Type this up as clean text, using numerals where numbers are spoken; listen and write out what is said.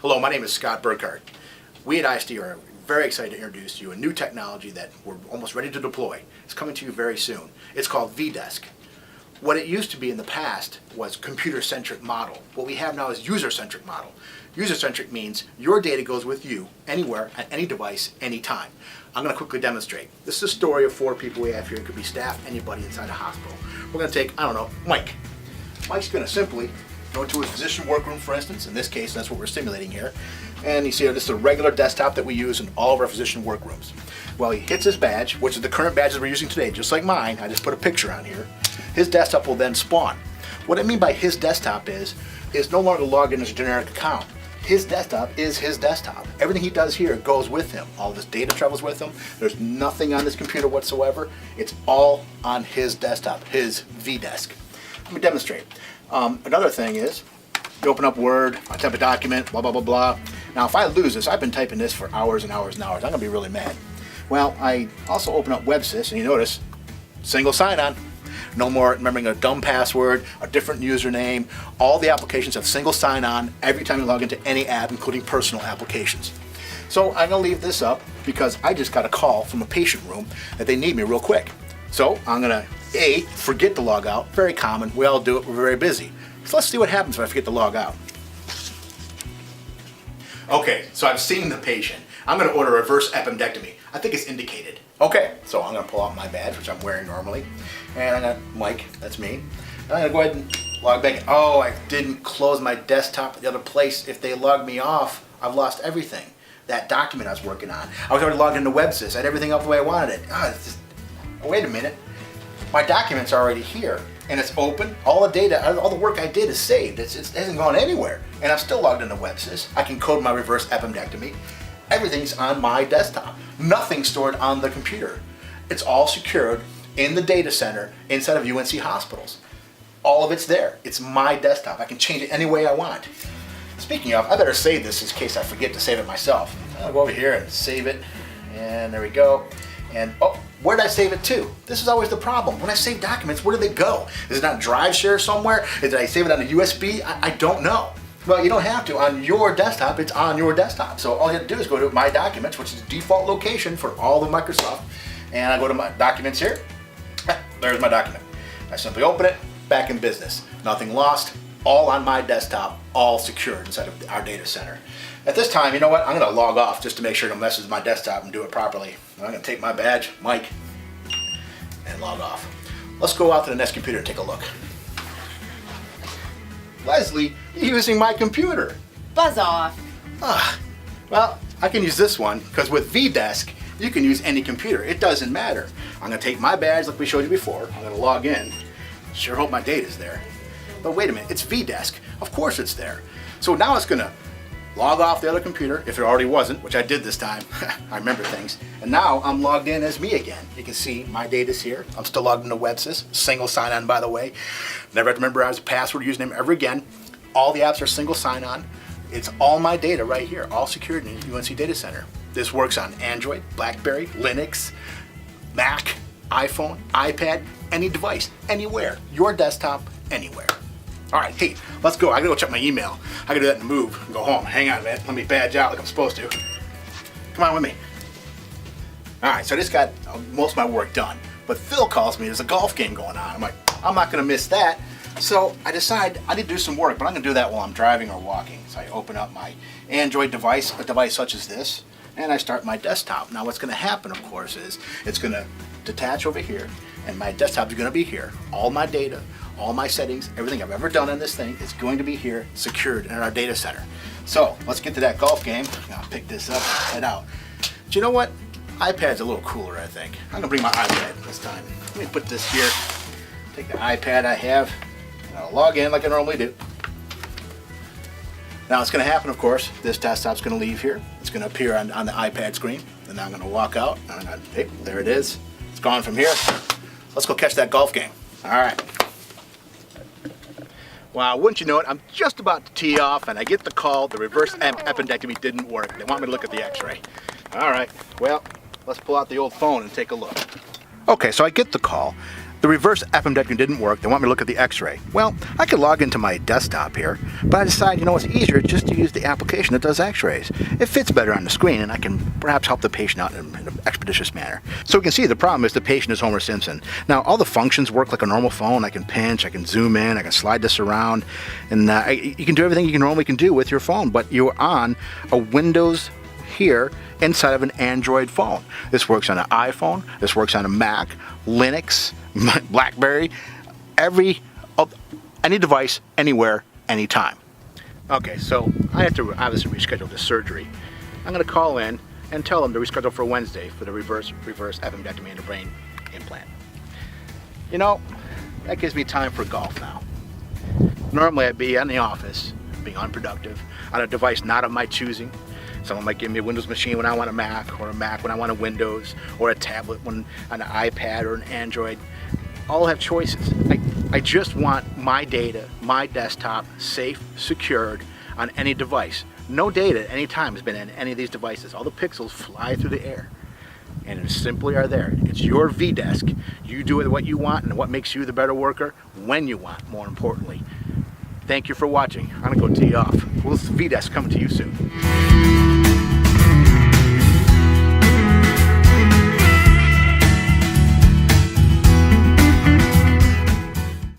Hello, my name is Scott Burkhardt. We at ISD are very excited to introduce you a new technology that we're almost ready to deploy. It's coming to you very soon. It's called Vdesk. What it used to be in the past was computer-centric model. What we have now is user-centric model. User-centric means your data goes with you anywhere, at any device, anytime. I'm going to quickly demonstrate. This is a story of 4 people we have here. It could be staff, anybody inside a hospital. We're going to take, I don't know, Mike. Mike's going to simply go to his physician workroom, for instance. In this case, that's what we're simulating here. And you see this is a regular desktop that we use in all of our physician workrooms. Well, he hits his badge, which is the current badges we're using today, just like mine. I just put a picture on here. His desktop will then spawn. What I mean by his desktop is no longer logged in as a generic account. His desktop is his desktop. Everything he does here goes with him. All of his data travels with him. There's nothing on this computer whatsoever. It's all on his desktop, his Vdesk. Let me demonstrate. Another thing is, you open up Word, I type a document, blah, blah, blah, blah. Now, if I lose this, I've been typing this for hours and hours and hours. I'm going to be really mad. Well, I also open up WebSys, and you notice, single sign-on. No more remembering a dumb password, a different username. All the applications have single sign-on every time you log into any app, including personal applications. So I'm going to leave this up because I just got a call from a patient room that they need me real quick. So I'm going to, forget to log out. Very common. We all do it. We're very busy. So let's see what happens if I forget to log out. Okay, so I've seen the patient. I'm going to order a reverse appendectomy. I think it's indicated. Okay, so I'm going to pull out my badge, which I'm wearing normally. And I got Mike, that's me. And I'm going to go ahead and log back in. Oh, I didn't close my desktop at the other place. If they log me off, I've lost everything. That document I was working on. I was already logged into WebSys. I had everything up the way I wanted it. Wait a minute. My document's already here. And it's open. All the data, all the work I did is saved. It hasn't gone anywhere. And I'm still logged into WebSys. I can code my reverse appendectomy. Everything's on my desktop. Nothing stored on the computer. It's all secured in the data center inside of UNC hospitals. All of it's there. It's my desktop. I can change it any way I want. Speaking of, I better save this in case I forget to save it myself. I'll go over here and save it. And there we go. And oh, where did I save it to? This is always the problem. When I save documents, where do they go? Is it on drive share somewhere? Did I save it on a USB? I don't know. Well, you don't have to. On your desktop, it's on your desktop. So all you have to do is go to My Documents, which is the default location for all of Microsoft. And I go to my documents here. There's my document. I simply open it, back in business. Nothing lost, all on my desktop, all secured inside of our data center. At this time, you know what? I'm going to log off just to make sure it messes with my desktop and do it properly. I'm going to take my badge, Mike, and log off. Let's go out to the next computer and take a look. Leslie, you're using my computer. Buzz off. Well, I can use this one because with Vdesk, you can use any computer. It doesn't matter. I'm going to take my badge like we showed you before. I'm going to log in. Sure hope my data's there. But wait a minute, it's Vdesk. Of course it's there. So now it's going to log off the other computer, if it already wasn't, which I did this time. I remember things. And now I'm logged in as me again. You can see my data's here. I'm still logged into WebSys. Single sign-on, by the way. Never have to memorize a password or username ever again. All the apps are single sign-on. It's all my data right here, all secured in the UNC Data Center. This works on Android, BlackBerry, Linux, Mac, iPhone, iPad, any device, anywhere. Your desktop, anywhere. All right, hey, let's go. I gotta go check my email. I gotta do that and move and go home. Hang on, man. Let me badge out like I'm supposed to. Come on with me. All right, so I just got most of my work done. But Phil calls me. There's a golf game going on. I'm like, I'm not gonna miss that. So I decide I need to do some work, but I'm gonna do that while I'm driving or walking. So I open up my Android device, a device such as this, and I start my desktop. Now what's gonna happen, of course, is it's gonna detach over here, and my desktop is gonna be here. All my data, all my settings, everything I've ever done on this thing is going to be here, secured in our data center. So let's get to that golf game. I'll pick this up and head out. But you know what? iPad's a little cooler, I think. I'm gonna bring my iPad this time. Let me put this here. Take the iPad I have, and I'll log in like I normally do. Now it's gonna happen, of course. This desktop's gonna leave here. It's gonna appear on the iPad screen. And now I'm gonna walk out. Hey, there it is. It's gone from here. Let's go catch that golf game. All right. Wow, wouldn't you know it, I'm just about to tee off and I get the call the reverse appendectomy didn't work. They want me to look at the x-ray. All right, well, let's pull out the old phone and take a look. Okay, so I get the call. The reverse appendectomy didn't work. They want me to look at the x-ray. Well, I could log into my desktop here, but I decided, it's easier just to use the application that does x-rays. It fits better on the screen, and I can perhaps help the patient out in an expeditious manner. So we can see the problem is the patient is Homer Simpson. Now, all the functions work like a normal phone. I can pinch, I can zoom in, I can slide this around, and you can do everything you normally can do with your phone, but you're on a Windows here inside of an Android phone. This works on an iPhone, this works on a Mac, Linux, BlackBerry, any device, anywhere, anytime. Okay, so I have to obviously reschedule this surgery. I'm going to call in and tell them to reschedule for Wednesday for the reverse appendectomy and a brain implant. That gives me time for golf now. Normally I'd be in the office, being unproductive, on a device not of my choosing. Someone might give me a Windows machine when I want a Mac, or a Mac when I want a Windows, or a tablet when on an iPad or an Android. All have choices. I just want my data, my desktop, safe, secured on any device. No data at any time has been in any of these devices. All the pixels fly through the air, and it simply are there. It's your Vdesk. You do it what you want and what makes you the better worker when you want, more importantly. Thank you for watching. I'm going to go tee off. Well, this is Vdesk coming to you soon.